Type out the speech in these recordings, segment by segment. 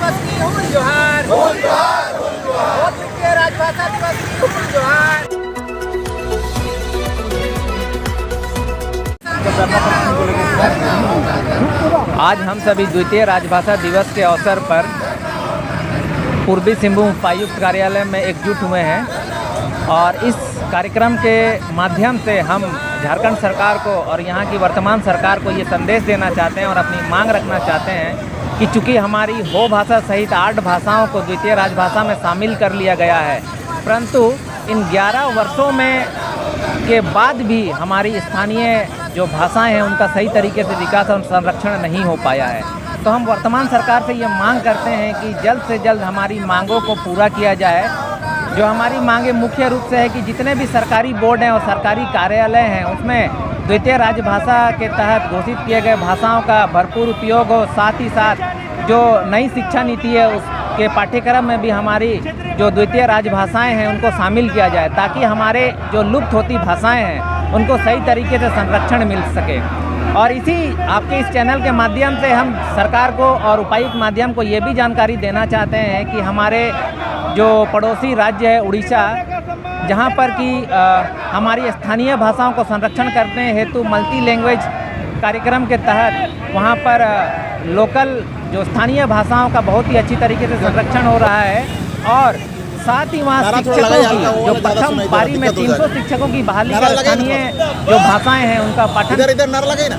दिवस की हुल जोहार, द्वितीय राजभाषा दिवस की हुल जोहार। आज हम सभी द्वितीय राजभाषा दिवस के अवसर पर पूर्वी सिंहभूम उपायुक्त कार्यालय में एकजुट हुए हैं और इस कार्यक्रम के माध्यम से हम झारखंड सरकार को और यहाँ की वर्तमान सरकार को ये संदेश देना चाहते हैं और अपनी मांग रखना चाहते हैं कि चूँकि हमारी हो भाषा सहित 8 भाषाओं को द्वितीय राजभाषा में शामिल कर लिया गया है, परंतु इन 11 वर्षों में के बाद भी हमारी स्थानीय जो भाषाएं हैं उनका सही तरीके से विकास और संरक्षण नहीं हो पाया है। तो हम वर्तमान सरकार से ये मांग करते हैं कि जल्द से जल्द हमारी मांगों को पूरा किया जाए। जो हमारी मांगे मुख्य रूप से है कि जितने भी सरकारी बोर्ड हैं और सरकारी कार्यालय हैं उसमें द्वितीय राजभाषा के तहत घोषित किए गए भाषाओं का भरपूर उपयोग हो, साथ ही साथ जो नई शिक्षा नीति है उसके पाठ्यक्रम में भी हमारी जो द्वितीय राजभाषाएं हैं उनको शामिल किया जाए, ताकि हमारे जो लुप्त होती भाषाएं हैं उनको सही तरीके से संरक्षण मिल सके। और इसी आपके इस चैनल के माध्यम से हम सरकार को और उपायुक्त माध्यम को ये भी जानकारी देना चाहते हैं कि हमारे जो पड़ोसी राज्य है उड़ीसा, जहाँ पर कि हमारी स्थानीय भाषाओं को संरक्षण करने हेतु मल्टी लैंग्वेज कार्यक्रम के तहत वहाँ पर लोकल जो स्थानीय भाषाओं का बहुत ही अच्छी तरीके से संरक्षण हो रहा है और साथ ही वहाँ शिक्षकों की जो प्रथम पारी में 300 शिक्षकों की बहाली कर स्थानीय जो भाषाएं हैं उनका पाठन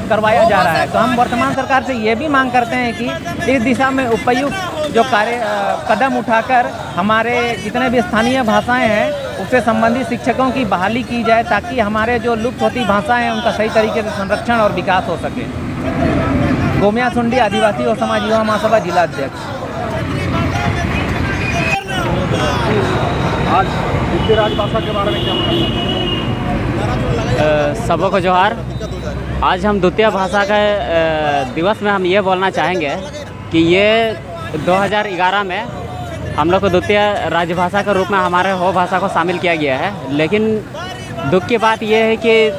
करवाया जा रहा है। तो हम वर्तमान सरकार से ये भी मांग करते हैं कि इस दिशा में उपयुक्त जो कदम उठाकर हमारे जितने भी स्थानीय भाषाएं हैं उससे संबंधित शिक्षकों की बहाली की जाए, ताकि हमारे जो लुप्त होती भाषाएं हैं उनका सही तरीके से संरक्षण और विकास हो सके। गोमिया सुंडी आदिवासी और समाज युवा महासभा जिला अध्यक्ष। आज द्वितीय राजभाषा के बारे में क्या सबों को जोहार। आज हम द्वितीय भाषा के दिवस में हम ये बोलना चाहेंगे कि ये 2011 में हम लोग को द्वितीय राजभाषा के रूप में हमारे हो भाषा को शामिल किया गया है, लेकिन दुख की बात ये है कि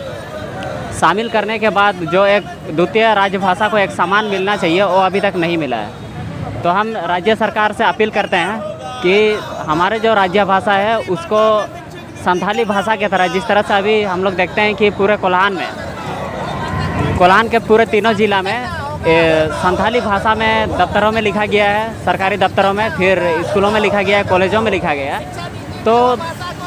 शामिल करने के बाद जो एक द्वितीय राजभाषा को एक सम्मान मिलना चाहिए वो अभी तक नहीं मिला है। तो हम राज्य सरकार से अपील करते हैं कि हमारे जो राज्य भाषा है उसको संथाली भाषा की तरह, जिस तरह से अभी हम लोग देखते हैं कि पूरे कोल्हान के पूरे तीनों जिला में संथाली भाषा में दफ्तरों में लिखा गया है, सरकारी दफ्तरों में, फिर स्कूलों में लिखा गया है, कॉलेजों में लिखा गया है। तो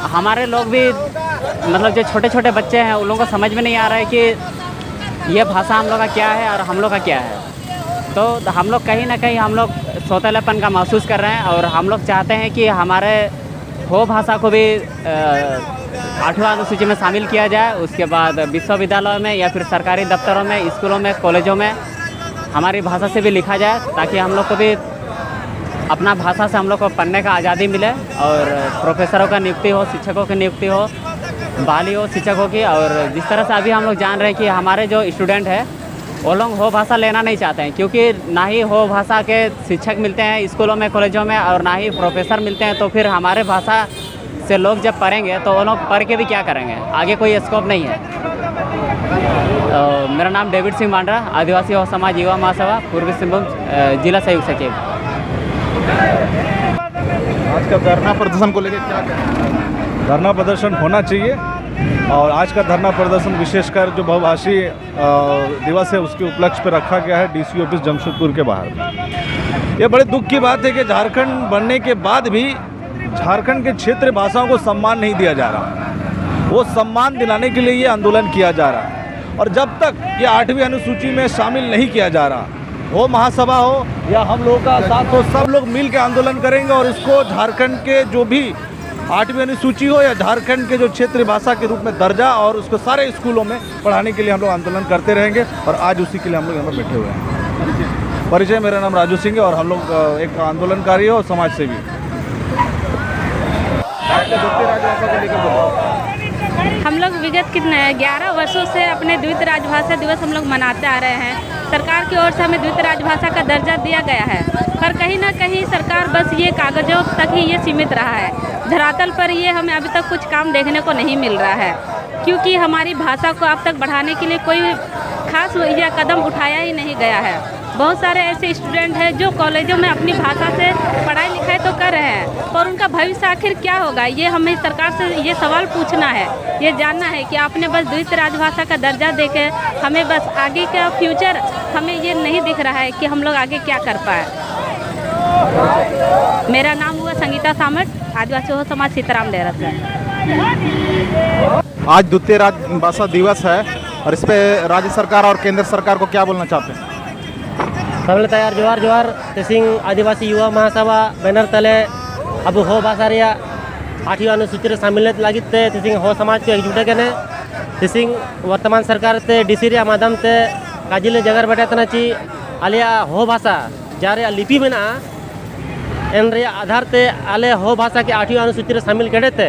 हमारे लोग भी मतलब जो छोटे छोटे बच्चे हैं उन लोगों को समझ में नहीं आ रहा है कि ये भाषा हम लोग का क्या है और हम लोग का क्या है। तो हम लोग कहीं ना कहीं हम लोग सौतेलापन का महसूस कर रहे हैं और हम लोग चाहते हैं कि हमारे हो भाषा को भी 8वां अनुसूची में शामिल किया जाए। उसके बाद विश्वविद्यालयों में या फिर सरकारी दफ्तरों में, स्कूलों में, कॉलेजों में हमारी भाषा से भी लिखा जाए, ताकि हम लोग को भी अपना भाषा से हम लोग को पढ़ने का आज़ादी मिले और प्रोफेसरों का नियुक्ति हो, शिक्षकों की नियुक्ति हो, बहाली हो शिक्षकों की। और जिस तरह से अभी हम लोग जान रहे हैं कि हमारे जो स्टूडेंट हैं वो लोग हो भाषा लेना नहीं चाहते हैं, क्योंकि ना ही हो भाषा के शिक्षक मिलते हैं स्कूलों में, कॉलेजों में, और ना ही प्रोफेसर मिलते हैं। तो फिर हमारे भाषा से लोग जब पढ़ेंगे तो वो लोग पढ़ के भी क्या करेंगे, आगे कोई स्कोप नहीं है। तो मेरा नाम डेविड सिंह मांडरा, आदिवासी और समाज युवा महासभा, पूर्वी सिंहभूम जिला संयुक्त सचिव। आज का धरना प्रदर्शन को लेकर क्या कहें? धरना प्रदर्शन होना चाहिए और आज का धरना प्रदर्शन विशेषकर जो बहुभाषी दिवस है उसके उपलक्ष्य पर रखा गया है डीसी ऑफिस जमशेदपुर के बाहर। ये बड़े दुख की बात है कि झारखंड बनने के बाद भी झारखंड के क्षेत्रीय भाषाओं को सम्मान नहीं दिया जा रहा। वो सम्मान दिलाने के लिए ये आंदोलन किया जा रहा है और जब तक ये 8वीं अनुसूची में शामिल नहीं किया जा रहा, हो महासभा हो या हम लोगों का साथ हो, सब लोग मिल के आंदोलन करेंगे और इसको झारखंड के जो भी 8वीं अनुसूची हो या झारखंड के जो क्षेत्रीय भाषा के रूप में दर्जा और उसको सारे स्कूलों में पढ़ाने के लिए हम लोग आंदोलन करते रहेंगे और आज उसी के लिए हम लोग यहाँ पर बैठे हुए हैं। परिचय, मेरा नाम राजू सिंह है और हम लोग एक आंदोलनकारी और समाज सेवी। हम लोग विगत कितने 11 वर्षों से अपने द्वितीय राजभाषा दिवस हम लोग मनाते आ रहे हैं। सरकार की ओर से हमें द्वितीय राजभाषा का दर्जा दिया गया है, पर कहीं ना कहीं सरकार बस ये कागजों तक ही ये सीमित रहा है। धरातल पर ये हमें अभी तक कुछ काम देखने को नहीं मिल रहा है, क्योंकि हमारी भाषा को अब तक बढ़ाने के लिए कोई खास या कदम उठाया ही नहीं गया है। बहुत सारे ऐसे स्टूडेंट हैं जो कॉलेजों में अपनी भाषा से पढ़ाई लिखाई तो कर रहे हैं, पर उनका भविष्य आखिर क्या होगा, ये हमें सरकार से ये सवाल पूछना है। ये जानना है कि आपने बस द्वितीय राजभाषा का दर्जा देके हमें बस आगे का फ्यूचर हमें ये नहीं दिख रहा है कि हम लोग आगे क्या कर पाए। मेरा नाम हुआ संगीता सामट, आदिवासी हो समाज सीताराम डेरा से। आज द्वितीय राजभाषा दिवस है और इस पे राज्य सरकार और केंद्र सरकार को क्या बोलना चाहते हैं? सबले तैयार जोहार जोहार तेसिंग आदिवासी युवा महासभा बैनर तले अब हो भाषा रे 8वीं अनुसूची रे शामिल लगित ते तेसिंग हो समाज को एकजुट कने तेसिंग वर्तमान सरकार ते डीसी रे माध्यम ते काजिले जगर बैठे तना ची आलिया हो भाषा जारे लिपि मेना एन रे आधार ते आले हो भाषा के 8वीं अनुसूची रे शामिल करे ते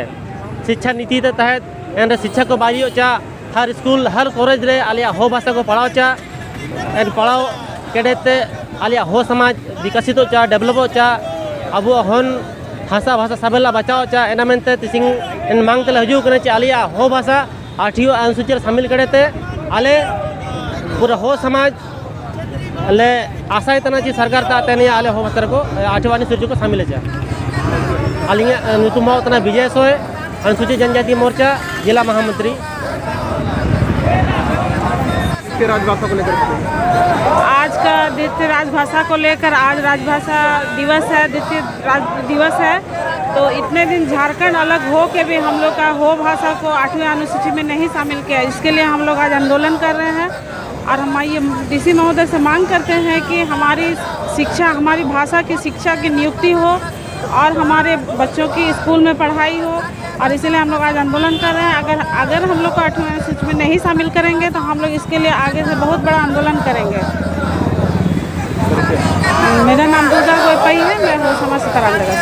शिक्षा नीति ते तहत एन रे शिक्षा को बाजियो चा हर स्कूल हर कॉलेज रे आलिया हो भाषा को पढ़ाओ चा एन पढ़ाओ केडेते आलिया हो समाज विकसित चा डेवलप चा अब हन भाषा भाषा सबला बचाओ चा एना मेनते तिसिंग इन मांग तले हजू कने चे आलिया हो भाषा 8वीं अनुसूची रे शामिल करेते आले पूरा हो समाज ले आशा तना ची सरकार ता तने आले हो भाषा को 8वीं अनुसूची को शामिल चा आलिया नुतुम तना विजय सोय अनुसूचित जनजाति मोर्चा जिला महामंत्री। द्वितीय राजभाषा को लेकर आज का द्वितीय राजभाषा को लेकर आज राजभाषा दिवस है, द्वितीय दिवस है। तो इतने दिन झारखंड अलग हो के भी हम लोग का हो भाषा को 8वीं अनुसूची में नहीं शामिल किया, इसके लिए हम लोग आज आंदोलन कर रहे हैं और हम ये डीसी महोदय से मांग करते हैं कि हमारी शिक्षा, हमारी भाषा की शिक्षा की नियुक्ति हो और हमारे बच्चों की स्कूल में पढ़ाई हो, और इसीलिए हम लोग आज आंदोलन कर रहे हैं। अगर हम लोग को 8वीं अनुसूची में नहीं शामिल करेंगे तो हम लोग इसके लिए आगे से बहुत बड़ा आंदोलन करेंगे। मेरा नाम दुर्गा गोपाई है, मैं हो समाज सीताराम डेरा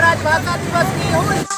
राजभाषा दिवस की